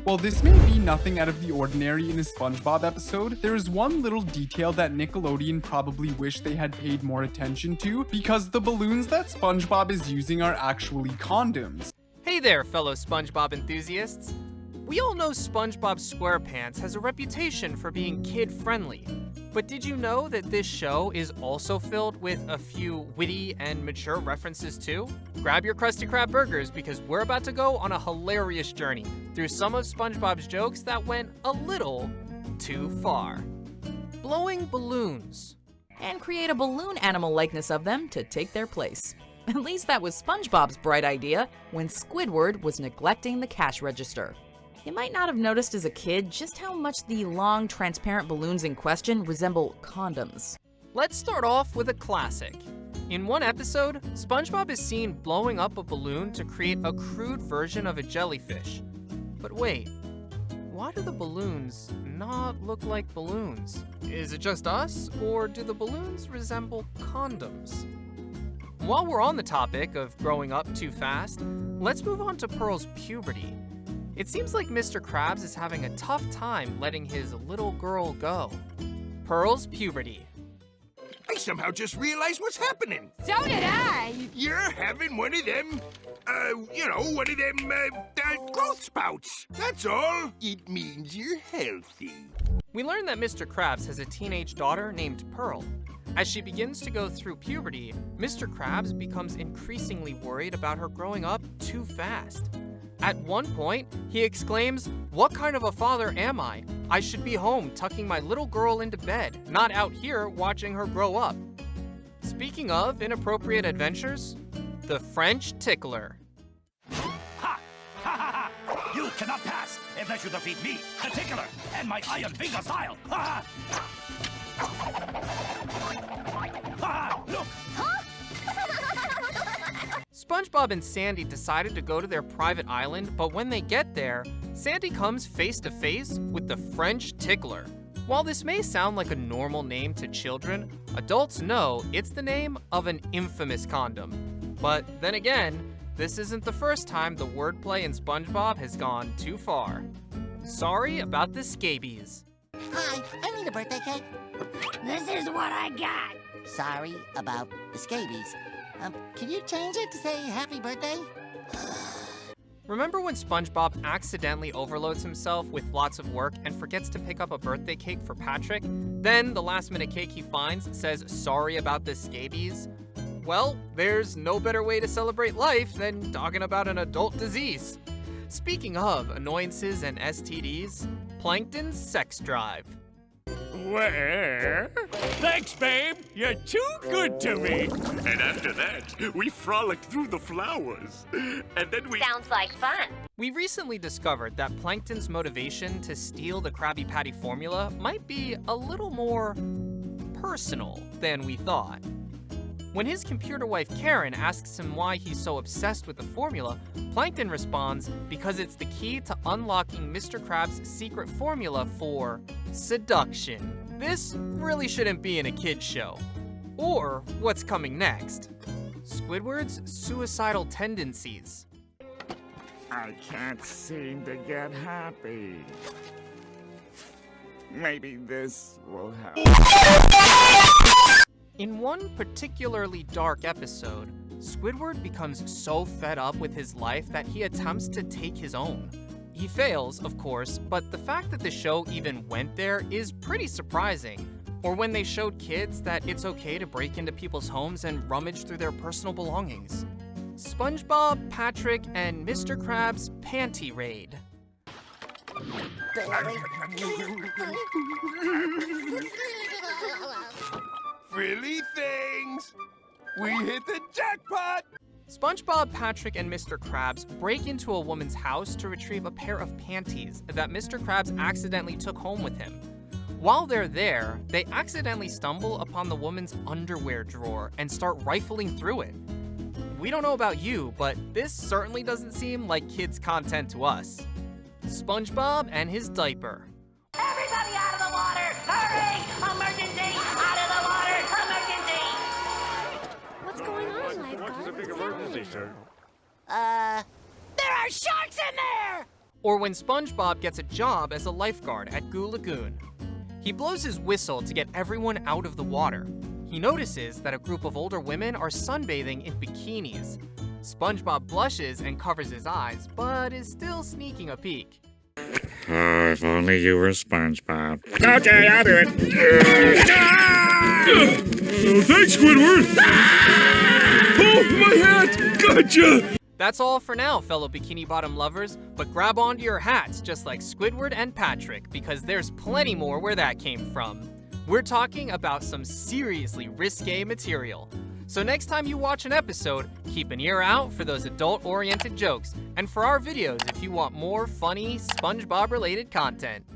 While this may be nothing out of the ordinary in a SpongeBob episode, there is one little detail that Nickelodeon probably wish they had paid more attention to, because the balloons that SpongeBob is using are actually condoms. Hey there, fellow SpongeBob enthusiasts. We all know SpongeBob SquarePants has a reputation for being kid-friendly. But did you know that this show is also filled with a few witty and mature references too? Grab your Krusty Krab burgers because we're about to go on a hilarious journey through some of SpongeBob's jokes that went a little too far. Blowing balloons. And create a balloon animal likeness of them to take their place. At least that was SpongeBob's bright idea when Squidward was neglecting the cash register. You might not have noticed as a kid just how much the long, transparent balloons in question resemble condoms. Let's start off with a classic. In one episode, SpongeBob is seen blowing up a balloon to create a crude version of a jellyfish. But wait, why do the balloons not look like balloons? Is it just us, or do the balloons resemble condoms? While we're on the topic of growing up too fast, let's move on to Pearl's puberty. It seems like Mr. Krabs is having a tough time letting his little girl go. Pearl's puberty. I somehow just realized what's happening. So did I. You're having one of them, growth spouts. That's all. It means you're healthy. We learn that Mr. Krabs has a teenage daughter named Pearl. As she begins to go through puberty, Mr. Krabs becomes increasingly worried about her growing up too fast. At one point, he exclaims, "What kind of a father am I? I should be home tucking my little girl into bed, not out here watching her grow up." Speaking of inappropriate adventures, the French tickler. Ha! Ha ha ha! You cannot pass unless you defeat me, the tickler, and my iron finger style. Ha ha! Ha! Look! SpongeBob and Sandy decided to go to their private island, but when they get there, Sandy comes face to face with the French tickler. While this may sound like a normal name to children, adults know it's the name of an infamous condom. But then again, this isn't the first time the wordplay in SpongeBob has gone too far. Sorry about the scabies. Hi, I need a birthday cake. This is what I got. Sorry about the scabies. Can you change it to say happy birthday? Remember when SpongeBob accidentally overloads himself with lots of work and forgets to pick up a birthday cake for Patrick? Then the last-minute cake he finds says sorry about the scabies? Well, there's no better way to celebrate life than talking about an adult disease. Speaking of annoyances and STDs, Plankton's sex drive. Well, thanks, babe. You're too good to me. And after that, we frolicked through the flowers. And then we... Sounds like fun. We recently discovered that Plankton's motivation to steal the Krabby Patty formula might be a little more personal than we thought. When his computer wife Karen asks him why he's so obsessed with the formula, Plankton responds because it's the key to unlocking Mr. Krabs' secret formula for seduction. This really shouldn't be in a kid's show. Or what's coming next. Squidward's suicidal tendencies. I can't seem to get happy. Maybe this will help. In one particularly dark episode, Squidward becomes so fed up with his life that he attempts to take his own. He fails, of course, but the fact that the show even went there is pretty surprising. Or when they showed kids that it's okay to break into people's homes and rummage through their personal belongings. SpongeBob, Patrick, and Mr. Krabs' panty raid. Frilly things! We hit the jackpot! SpongeBob, Patrick, and Mr. Krabs break into a woman's house to retrieve a pair of panties that Mr. Krabs accidentally took home with him. While they're there, they accidentally stumble upon the woman's underwear drawer and start rifling through it. We don't know about you, but this certainly doesn't seem like kids' content to us. SpongeBob and his diaper. Everybody out of the water! Hurry! Emergency! Out of the water! Emergency! What's going on, lifeguard? What is a big emergency, sir? There are sharks in there! Or when SpongeBob gets a job as a lifeguard at Goo Lagoon. He blows his whistle to get everyone out of the water. He notices that a group of older women are sunbathing in bikinis. SpongeBob blushes and covers his eyes, but is still sneaking a peek. Oh, if only you were SpongeBob. Okay, I'll do it. Oh, thanks, Squidward! Oh, my hat! Gotcha! That's all for now, fellow Bikini Bottom lovers, but grab onto your hats just like Squidward and Patrick, because there's plenty more where that came from. We're talking about some seriously risque material. So next time you watch an episode, keep an ear out for those adult-oriented jokes, and for our videos if you want more funny SpongeBob-related content.